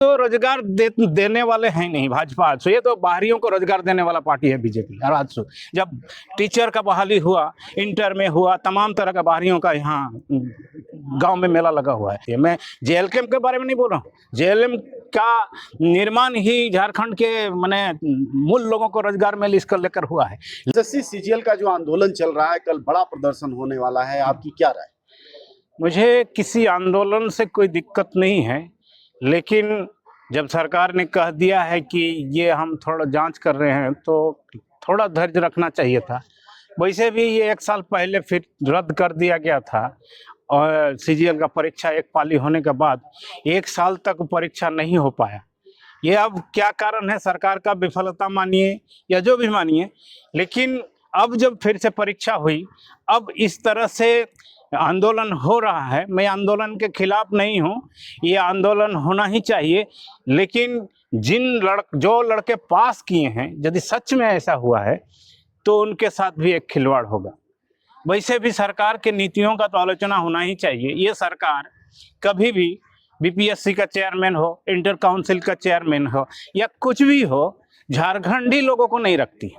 तो रोजगार देने वाले हैं नहीं भाजपा। आजसू ये तो बाहरियों को रोजगार देने वाला पार्टी है बीजेपी। और आजसू जब टीचर का बहाली हुआ, इंटर में हुआ, तमाम तरह का बाहरियों का यहाँ गांव में मेला लगा हुआ है। मैं जेएलएम के बारे में नहीं बोल रहा हूँ, जेएलएम का निर्माण ही झारखंड के माने मूल लोगों को रोजगार में इसकर लेकर हुआ है। जैसे सीजीएल का जो आंदोलन चल रहा है, कल बड़ा प्रदर्शन होने वाला है, आपकी क्या राय? मुझे किसी आंदोलन से कोई दिक्कत नहीं है, लेकिन जब सरकार ने कह दिया है कि ये हम थोड़ा जांच कर रहे हैं तो थोड़ा धैर्य रखना चाहिए था। वैसे भी ये 1 साल पहले फिर रद्द कर दिया गया था और सीजीएल का परीक्षा एक पाली होने के बाद 1 साल तक परीक्षा नहीं हो पाया। ये अब क्या कारण है, सरकार का विफलता मानिए या जो भी मानिए, लेकिन अब जब फिर से परीक्षा हुई, अब इस तरह से आंदोलन हो रहा है। मैं आंदोलन के खिलाफ नहीं हूँ, ये आंदोलन होना ही चाहिए, लेकिन जो लड़के पास किए हैं, यदि सच में ऐसा हुआ है तो उनके साथ भी एक खिलवाड़ होगा। वैसे भी सरकार के नीतियों का तो आलोचना होना ही चाहिए। ये सरकार कभी भी बीपीएससी का चेयरमैन हो, इंटर काउंसिल का चेयरमैन हो या कुछ भी हो, झारखंडी लोगों को नहीं रखती,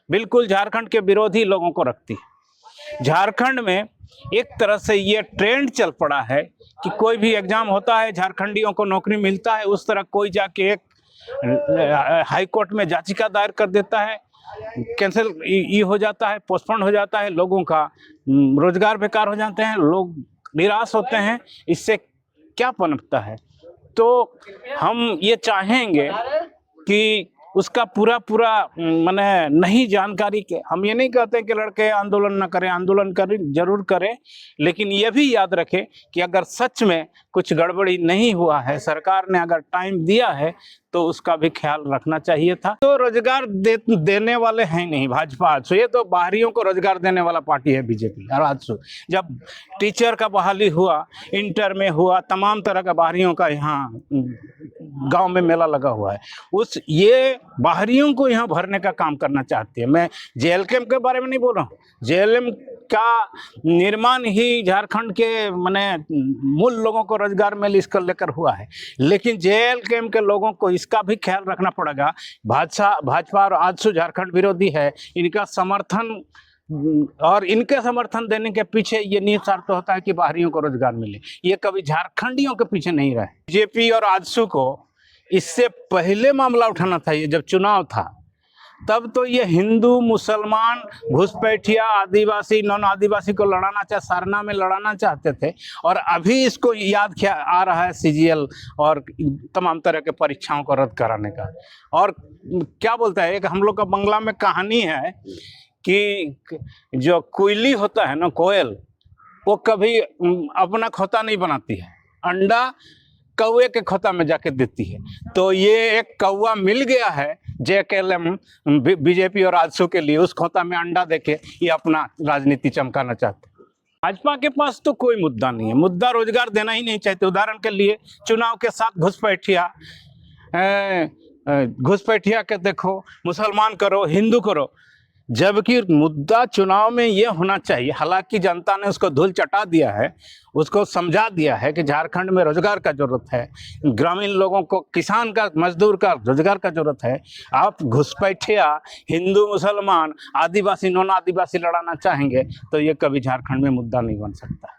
बिल्कुल झारखंड के विरोधी लोगों को रखती है। झारखंड में एक तरह से ये ट्रेंड चल पड़ा है कि कोई भी एग्जाम होता है झारखंडियों को नौकरी मिलता है, उस तरह कोई जाके एक हाई कोर्ट में याचिका दायर कर देता है, कैंसिल ये हो जाता है, पोस्टपोन हो जाता है, लोगों का रोजगार बेकार हो जाते हैं, लोग निराश होते हैं। इससे क्या पनपता है? तो हम ये चाहेंगे कि उसका पूरा माने नहीं जानकारी के, हम ये नहीं कहते कि लड़के आंदोलन ना करें, आंदोलन करें, जरूर करें, लेकिन ये भी याद रखें कि अगर सच में कुछ गड़बड़ी नहीं हुआ है, सरकार ने अगर टाइम दिया है तो उसका भी ख्याल रखना चाहिए था। तो रोजगार देने वाले हैं नहीं भाजपा। आजसू ये तो बाहरियों को रोजगार देने वाला पार्टी है बीजेपी। और आजसू जब टीचर का बहाली हुआ, इंटर में हुआ, तमाम तरह का बाहरियों का यहाँ गांव में मेला लगा हुआ है, ये बाहरियों को यहाँ भरने का काम करना चाहती है। मैं जेएलएम के बारे में नहीं बोल रहा हूँ, जेएलएम का निर्माण ही झारखंड के माने मूल लोगों को रोजगार में इसकर लेकर हुआ है, लेकिन जेएलएम के लोगों को इसका भी ख्याल रखना पड़ेगा। भाजपा और आजसू झारखंड विरोधी है, इनका समर्थन और इनके समर्थन देने के पीछे ये निस्वार्थ होता है कि बाहरियों को रोजगार मिले, ये कभी झारखंडियों के पीछे नहीं रहे। बीजेपी और आजसू को इससे पहले मामला उठाना था। ये जब चुनाव था तब तो ये हिंदू, मुसलमान, घुसपैठिया, आदिवासी, नॉन आदिवासी को लड़ाना सरना में लड़ाना चाहते थे, और अभी इसको याद आ रहा है सीजीएल और तमाम तरह के परीक्षाओं को रद्द कराने का। और क्या बोलता है, एक हम लोग का बंगला में कहानी है कि जो कोयली होता है ना, कोयल, वो कभी अपना खोता नहीं बनाती है, अंडा कौवे के खोता में जाके देती है। तो ये एक कौवा मिल गया है जेएलएम बीजेपी और आजसू के लिए, उस खोता में अंडा देके ये अपना राजनीति चमकाना चाहते हैं। भाजपा के पास तो कोई मुद्दा नहीं है, मुद्दा रोजगार देना ही नहीं चाहते। उदाहरण के लिए चुनाव के साथ घुसपैठिया के देखो, मुसलमान करो, हिंदू करो, जबकि मुद्दा चुनाव में ये होना चाहिए। हालांकि जनता ने उसको धूल चटा दिया है, उसको समझा दिया है कि झारखंड में रोजगार का जरूरत है, ग्रामीण लोगों को, किसान का, मजदूर का रोजगार का जरूरत है। आप घुसपैठिया हिंदू, मुसलमान, आदिवासी, नॉन आदिवासी लड़ाना चाहेंगे तो ये कभी झारखंड में मुद्दा नहीं बन सकता।